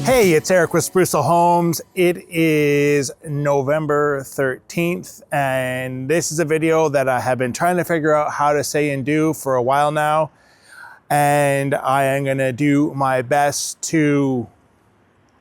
Hey, it's Erik with Sprucehill Homes. It is November 13th, and this is a video that I have been trying to figure out how to say and do for a while now. And I am gonna do my best to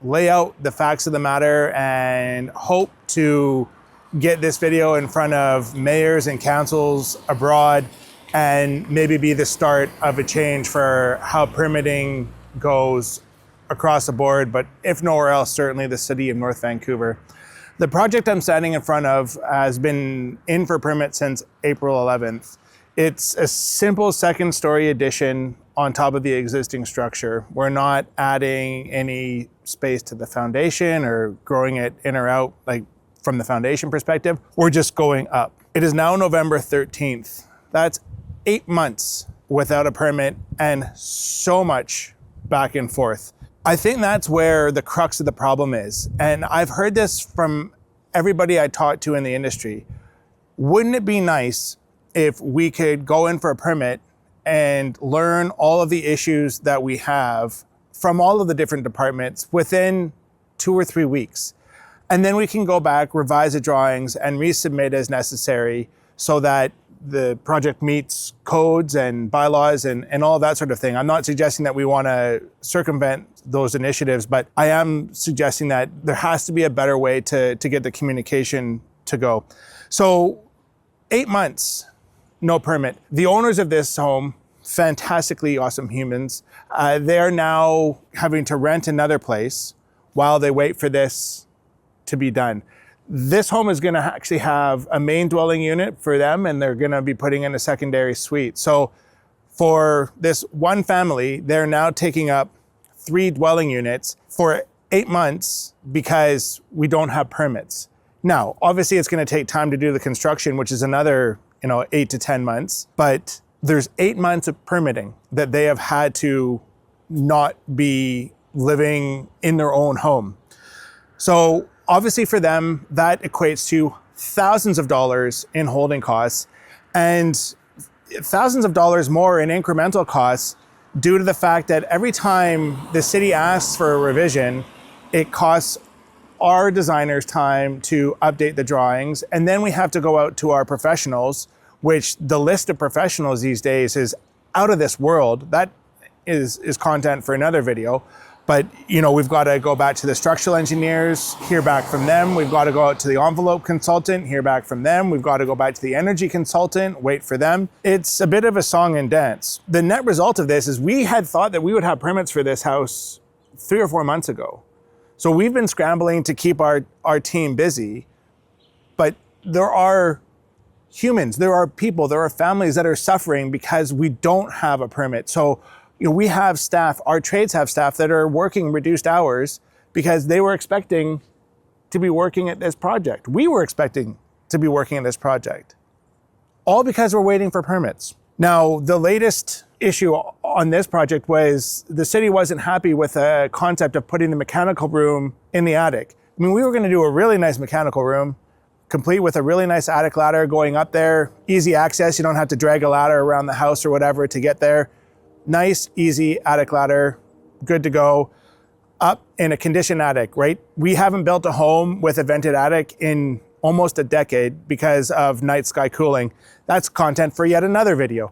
lay out the facts of the matter and hope to get this video in front of mayors and councils abroad and maybe be the start of a change for how permitting goes across the board, but if nowhere else, certainly the city of North Vancouver. The project I'm standing in front of has been in for permit since April 11th. It's a simple second story addition on top of the existing structure. We're not adding any space to the foundation or growing it in or out, like from the foundation perspective. We're just going up. It is now November 13th. That's 8 months without a permit and so much back and forth. I think that's where the crux of the problem is. And I've heard this from everybody I talk to in the industry. Wouldn't it be nice if we could go in for a permit and learn all of the issues that we have from all of the different departments within 2 or 3 weeks? And then we can go back, revise the drawings, and resubmit as necessary so that the project meets codes and bylaws and all that sort of thing. I'm not suggesting that we want to circumvent those initiatives, but I am suggesting that there has to be a better way to get the communication to go. So 8 months, no permit. The owners of this home, fantastically awesome humans, they are now having to rent another place while they wait for this to be done. This home is going to actually have a main dwelling unit for them, and they're going to be putting in a secondary suite. So for this one family, they're now taking up 3 dwelling units for 8 months because we don't have permits. Now, obviously it's going to take time to do the construction, which is another, 8 to 10 months, but there's 8 months of permitting that they have had to not be living in their own home. So obviously for them, that equates to thousands of dollars in holding costs and thousands of dollars more in incremental costs due to the fact that every time the city asks for a revision, it costs our designers time to update the drawings. And then we have to go out to our professionals, which the list of professionals these days is out of this world. That is content for another video. But, we've got to go back to the structural engineers, hear back from them. We've got to go out to the envelope consultant, hear back from them. We've got to go back to the energy consultant, wait for them. It's a bit of a song and dance. The net result of this is we had thought that we would have permits for this house 3 or 4 months ago. So we've been scrambling to keep our team busy, but there are humans, there are people, there are families that are suffering because we don't have a permit. So we have staff, our trades have staff that are working reduced hours because they were expecting to be working at this project. We were expecting to be working at this project, all because we're waiting for permits. Now, the latest issue on this project was the city wasn't happy with the concept of putting the mechanical room in the attic. I mean, we were gonna do a really nice mechanical room, complete with a really nice attic ladder going up there, easy access. You don't have to drag a ladder around the house or whatever to get there. Nice, easy attic ladder, good to go. Up in a conditioned attic, right? We haven't built a home with a vented attic in almost a decade because of night sky cooling. That's content for yet another video.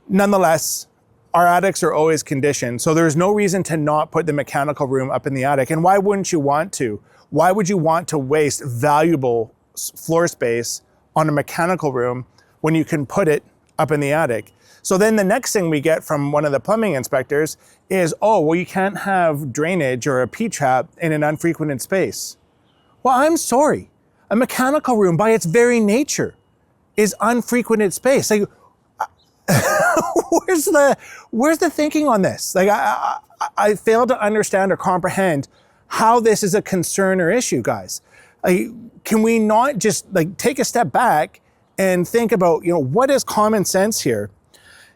Nonetheless, our attics are always conditioned, so there's no reason to not put the mechanical room up in the attic. And why wouldn't you want to? Why would you want to waste valuable floor space on a mechanical room when you can put it up in the attic? So then the next thing we get from one of the plumbing inspectors is, you can't have drainage or a P-trap in an unfrequented space. Well, I'm sorry. A mechanical room by its very nature is unfrequented space. Like, where's the thinking on this? Like, I fail to understand or comprehend how this is a concern or issue, guys. Like, can we not just take a step back and think about, what is common sense here?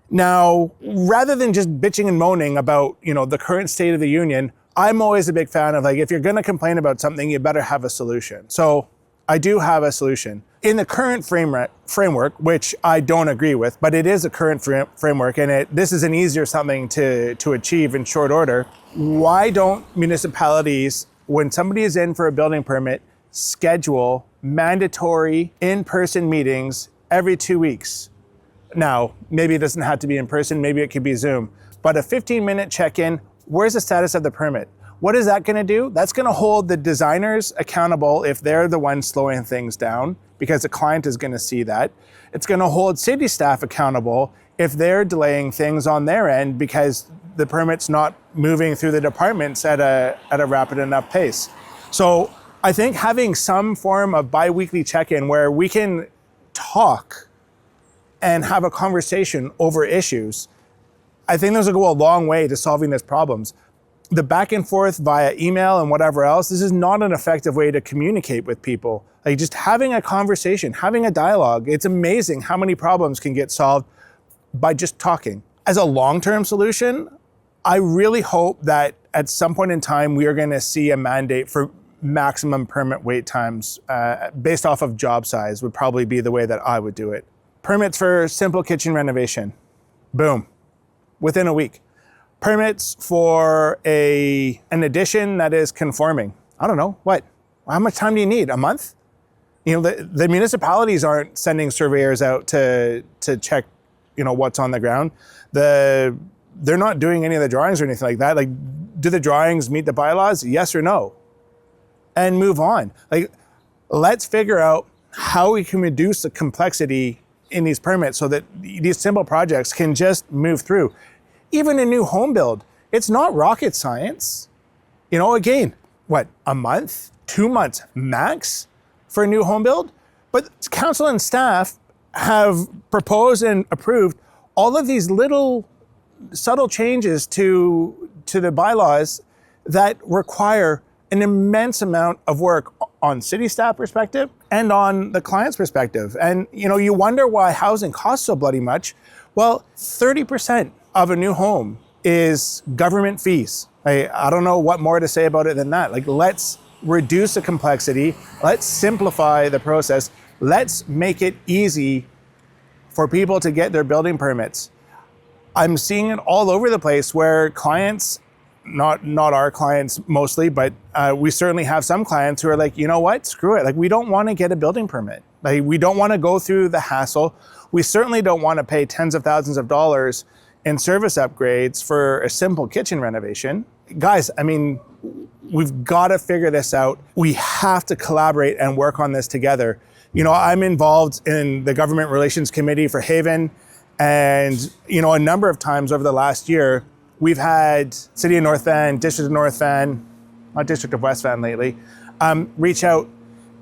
Now, rather than just bitching and moaning about, the current state of the union, I'm always a big fan of if you're going to complain about something, you better have a solution. So I do have a solution. In the current framework, which I don't agree with, but it is a current framework, and this is an easier something to achieve in short order. Why don't municipalities, when somebody is in for a building permit, schedule mandatory in-person meetings every 2 weeks? Now, maybe it doesn't have to be in person, maybe it could be Zoom, but a 15-minute check-in, where's the status of the permit? What is that gonna do? That's gonna hold the designers accountable if they're the ones slowing things down, because the client is gonna see that. It's gonna hold city staff accountable if they're delaying things on their end because the permit's not moving through the departments at a rapid enough pace. So I think having some form of bi-weekly check-in where we can talk and have a conversation over issues, I think those will go a long way to solving these problems. The back and forth via email and whatever else, this is not an effective way to communicate with people. Like just having a conversation, having a dialogue, it's amazing how many problems can get solved by just talking. As a long-term solution, I really hope that at some point in time, we are gonna see a mandate for maximum permit wait times based off of job size would probably be the way that I would do it. Permits for simple kitchen renovation, boom, within a week. Permits for an addition that is conforming. I don't know, what? How much time do you need? A month? You know, the municipalities aren't sending surveyors out to check, you know, what's on the ground. They're not doing any of the drawings or anything like that. Like, do the drawings meet the bylaws? Yes or no? And move on. Like, let's figure out how we can reduce the complexity in these permits so that these simple projects can just move through. Even a new home build, it's not rocket science. You know, again, what, a month, 2 months max for a new home build? But council and staff have proposed and approved all of these little subtle changes to the bylaws that require an immense amount of work on city staff perspective and on the client's perspective. And you know, you wonder why housing costs so bloody much. Well, 30% of a new home is government fees. I don't know what more to say about it than that. Like, let's reduce the complexity. Let's simplify the process. Let's make it easy for people to get their building permits. I'm seeing it all over the place where clients, not our clients mostly, but we certainly have some clients who are like, you know what, screw it. Like, we don't want to get a building permit. Like, we don't want to go through the hassle. We certainly don't want to pay tens of thousands of dollars in service upgrades for a simple kitchen renovation. Guys, I mean, we've got to figure this out. We have to collaborate and work on this together. You know, I'm involved in the government relations committee for Haven, and you know, a number of times over the last year, we've had City of North Van, District of North Van, not District of West Van lately, reach out,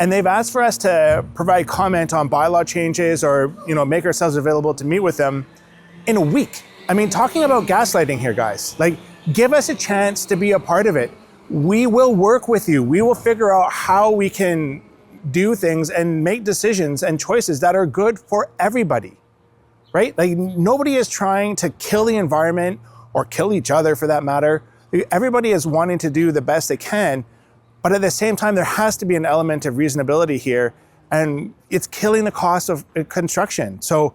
and they've asked for us to provide comment on bylaw changes or, you know, make ourselves available to meet with them in a week. I mean, talking about gaslighting here, guys. Like, give us a chance to be a part of it. We will work with you. We will figure out how we can do things and make decisions and choices that are good for everybody, right? Like, nobody is trying to kill the environment or kill each other for that matter. Everybody is wanting to do the best they can, but at the same time, there has to be an element of reasonability here, and it's killing the cost of construction. So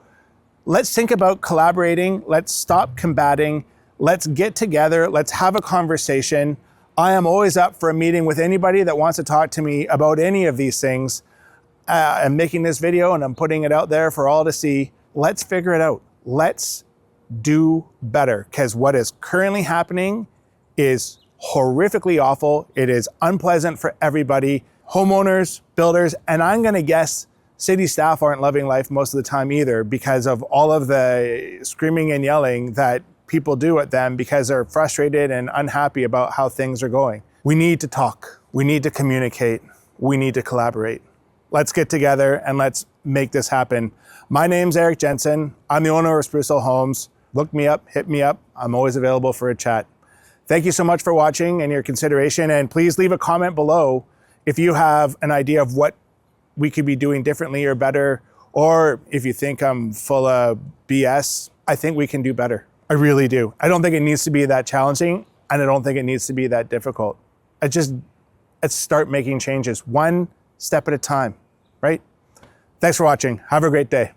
let's think about collaborating. Let's stop combating. Let's get together. Let's have a conversation. I am always up for a meeting with anybody that wants to talk to me about any of these things. I'm making this video and I'm putting it out there for all to see. Let's figure it out. Let's do better, because what is currently happening is horrifically awful. It is unpleasant for everybody. Homeowners, builders, and I'm gonna guess city staff aren't loving life most of the time either, because of all of the screaming and yelling that people do at them because they're frustrated and unhappy about how things are going. We need to talk. We need to communicate. We need to collaborate. Let's get together and let's make this happen. My name's Erik Jensen. I'm the owner of Sprucehill Homes. Look me up, hit me up. I'm always available for a chat. Thank you so much for watching and your consideration. And please leave a comment below if you have an idea of what we could be doing differently or better, or if you think I'm full of BS. I think we can do better. I really do. I don't think it needs to be that challenging, and I don't think it needs to be that difficult. Let's start making changes one step at a time, right? Thanks for watching. Have a great day.